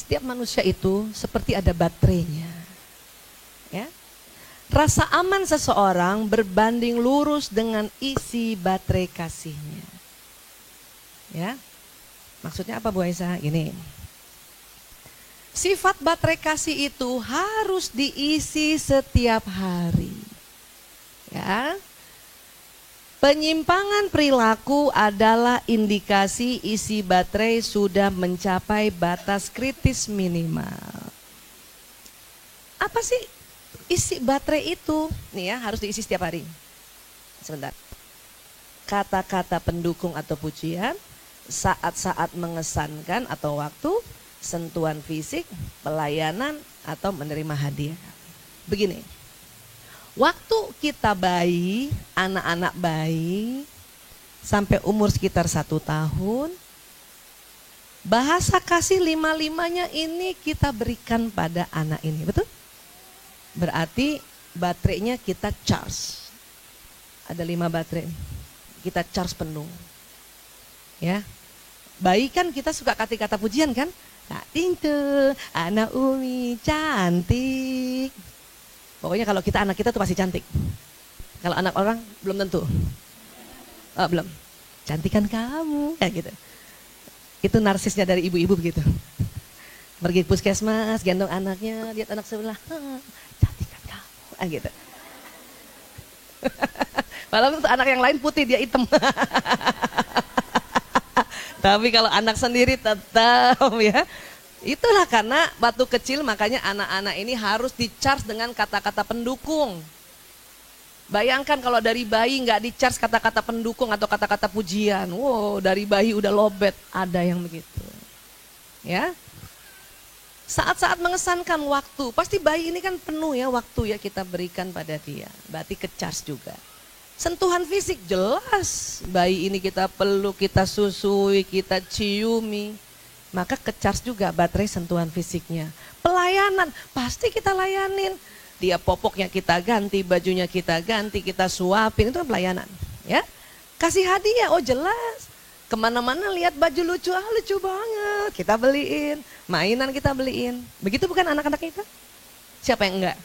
Setiap manusia itu seperti ada baterainya. Ya. Rasa aman seseorang berbanding lurus dengan isi baterai kasihnya. Ya. Maksudnya apa Bu Aisyah? Gini. Sifat baterai kasih itu harus diisi setiap hari. Ya. Penyimpangan perilaku adalah indikasi isi baterai sudah mencapai batas kritis minimal. Apa sih isi baterai itu? Nih ya, harus diisi setiap hari. Sebentar. Kata-kata pendukung atau pujian, saat-saat mengesankan atau waktu, sentuhan fisik, pelayanan, atau menerima hadiah. Begini. Waktu kita bayi, anak-anak bayi, sampai umur sekitar 1 tahun, bahasa kasih 5-5-nya ini kita berikan pada anak ini, betul? Berarti baterainya kita charge. Ada 5 baterai, kita charge penuh. Ya, bayi kan kita suka kata-kata pujian kan? Nah, Tintu, anak Umi cantik. Pokoknya kalau kita anak kita tuh pasti cantik. Kalau anak orang belum tentu. Oh, belum. Cantikan kamu, ya gitu. Itu narsisnya dari ibu-ibu begitu. Pergi puskesmas, gendong anaknya, lihat anak sebelah, cantikan kamu, gitu. Walaupun anak yang lain putih, dia hitam. Tapi kalau anak sendiri tetap ya. Itulah karena waktu kecil makanya anak-anak ini harus di-charge dengan kata-kata pendukung. Bayangkan kalau dari bayi nggak di-charge kata-kata pendukung atau kata-kata pujian. Wow, dari bayi udah lobet, ada yang begitu. Ya. Saat-saat mengesankan waktu, pasti bayi ini kan penuh ya waktu ya kita berikan pada dia. Berarti ke-charge juga. Sentuhan fisik jelas, bayi ini kita peluk, kita susui, kita ciumi. Maka ke-charge juga baterai sentuhan fisiknya. Pelayanan, pasti kita layanin. Dia popoknya kita ganti, bajunya kita ganti, kita suapin, itu pelayanan. Ya, kasih hadiah, oh jelas. Kemana-mana lihat baju lucu, lucu banget, kita beliin. Mainan kita beliin. Begitu bukan anak-anak kita? Siapa yang enggak?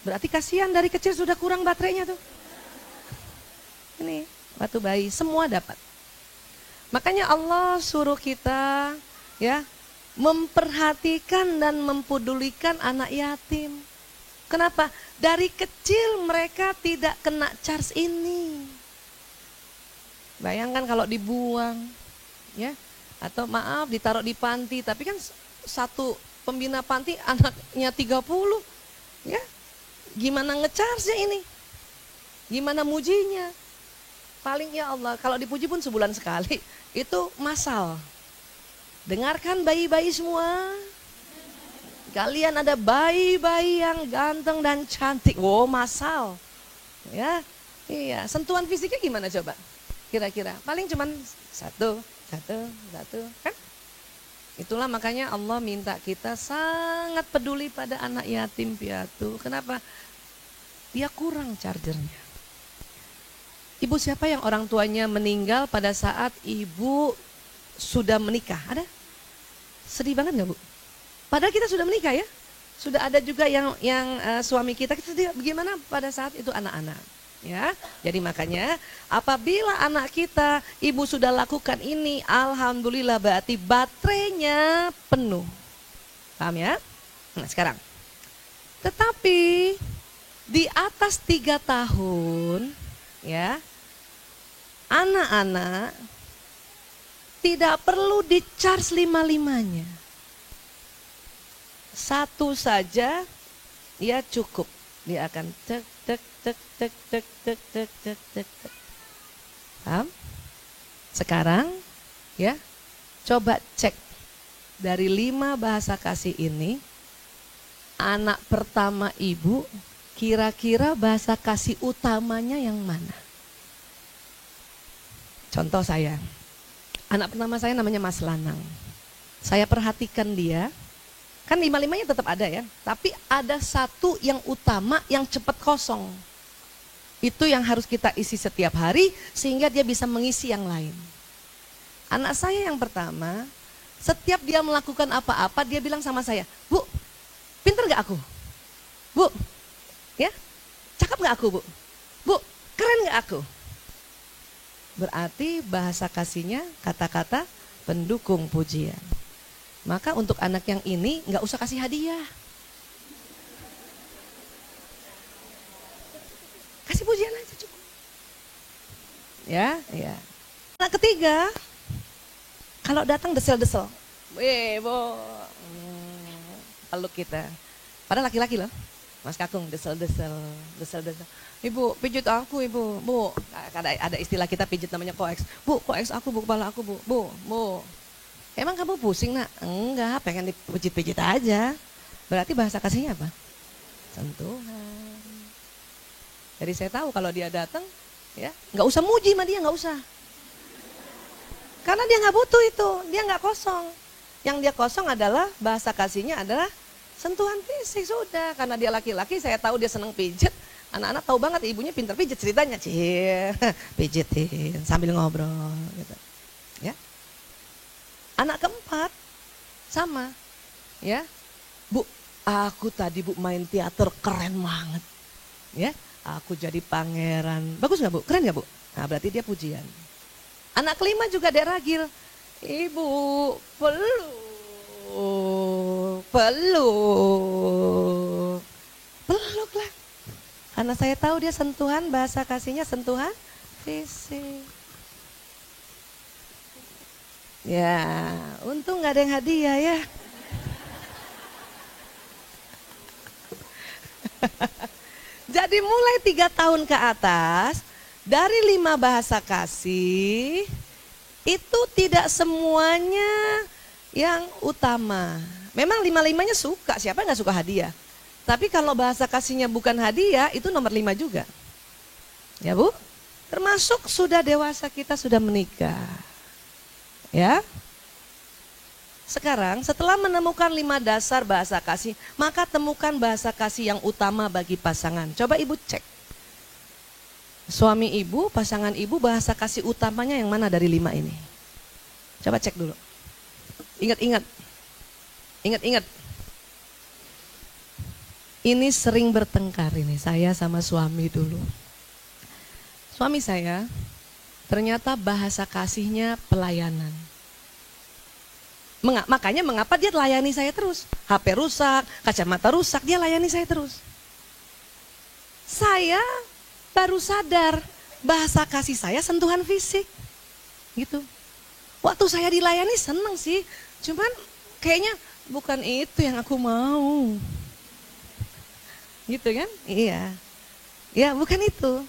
Berarti kasihan dari kecil sudah kurang baterainya tuh. Ini, waktu bayi, semua dapat. Makanya Allah suruh kita ya memperhatikan dan mempedulikan anak yatim. Kenapa? Dari kecil mereka tidak kena charge ini. Bayangkan kalau dibuang ya, atau maaf ditaruh di panti, tapi kan satu pembina panti anaknya 30 ya. Gimana nge-charge-nya ini? Gimana mujinya? Paling ya Allah, kalau dipuji pun sebulan sekali, itu massal. Dengarkan bayi-bayi semua, kalian ada bayi-bayi yang ganteng dan cantik, wow massal. Ya, iya. Sentuhan fisiknya gimana coba? Kira-kira, paling cuman satu, kan? Itulah makanya Allah minta kita sangat peduli pada anak yatim piatu. Kenapa? Dia kurang chargernya. Ibu siapa yang orang tuanya meninggal pada saat ibu sudah menikah? Ada? Sedih banget gak Bu? Padahal kita sudah menikah ya. Sudah ada juga yang suami kita sedih bagaimana pada saat itu anak-anak. Ya, jadi makanya apabila anak kita ibu sudah lakukan ini, alhamdulillah berarti baterainya penuh. Paham ya? Nah sekarang, tetapi di atas 3 tahun ya, anak-anak tidak perlu di-charge 5-5-nya. Satu saja ya cukup. Dia akan tek tek tek tek tek tek tek tek tek tek. Paham? Sekarang ya, coba cek dari 5 bahasa kasih ini, anak pertama ibu kira-kira bahasa kasih utamanya yang mana? Contoh saya, anak pertama saya namanya Mas Lanang. Saya perhatikan dia, kan 5-5-nya tetap ada ya, tapi ada satu yang utama yang cepat kosong. Itu yang harus kita isi setiap hari sehingga dia bisa mengisi yang lain. Anak saya yang pertama, Setiap dia melakukan apa-apa, dia bilang sama saya, Bu, pinter gak aku? Bu, ya, cakep gak aku, Bu? Bu, keren gak aku? Berarti bahasa kasihnya kata-kata pendukung pujian. Maka untuk anak yang ini gak usah kasih hadiah. Kasih pujian aja cukup. Ya. Anak ketiga, kalau datang desel-desel. Bu, peluk kita. Padahal laki-laki loh. Mas Kakung desel-desel. Ibu, pijit aku ibu. Bu, ada istilah kita pijit namanya koeks. Bu, koeks aku bu, kepala aku bu. Bu. Emang kamu pusing nak? Enggak, pengen dipijit-pijit aja. Berarti bahasa kasihnya apa? Sentuhan. Jadi saya tahu kalau dia datang, ya nggak usah muji sama dia, nggak usah. Karena dia nggak butuh itu, dia nggak kosong. Yang dia kosong adalah bahasa kasihnya adalah sentuhan fisik sudah. Karena dia laki-laki, saya tahu dia senang pijit. Anak-anak tahu banget ibunya pintar pijit ceritanya, pijitin sambil ngobrol gitu. Ya. Anak keempat sama, ya. Bu, aku tadi Bu main teater keren banget. Ya, aku jadi pangeran. Bagus nggak Bu? Keren nggak Bu? Nah, berarti dia pujian. Anak kelima juga deragil. Ibu, peluk lah. Karena saya tahu dia sentuhan, bahasa kasihnya sentuhan fisik. Ya, untung nggak ada yang hadiah ya. Jadi mulai 3 tahun ke atas, dari 5 bahasa kasih, itu tidak semuanya yang utama. Memang 5-5-nya suka, siapa nggak suka hadiah? Tapi kalau bahasa kasihnya bukan hadiah, itu nomor 5 juga. Ya Bu, termasuk sudah dewasa kita sudah menikah. Ya. Sekarang setelah menemukan 5 dasar bahasa kasih, maka temukan bahasa kasih yang utama bagi pasangan. Coba ibu cek. Suami ibu, pasangan ibu, bahasa kasih utamanya yang mana dari 5 ini? Coba cek dulu. Ingat-ingat. Ini sering bertengkar ini, saya sama suami dulu. Suami saya ternyata bahasa kasihnya pelayanan. Makanya mengapa dia layani saya terus? HP rusak, kacamata rusak, dia layani saya terus. Saya baru sadar bahasa kasih saya sentuhan fisik. Gitu. Waktu saya dilayani seneng sih, cuman kayaknya bukan itu yang aku mau. Gitu kan? Iya. Ya bukan itu.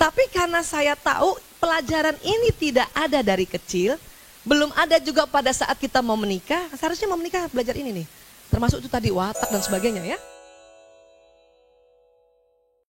Tapi karena saya tahu pelajaran ini tidak ada dari kecil, belum ada juga pada saat kita mau menikah, seharusnya mau menikah belajar ini nih. Termasuk itu tadi watak dan sebagainya ya.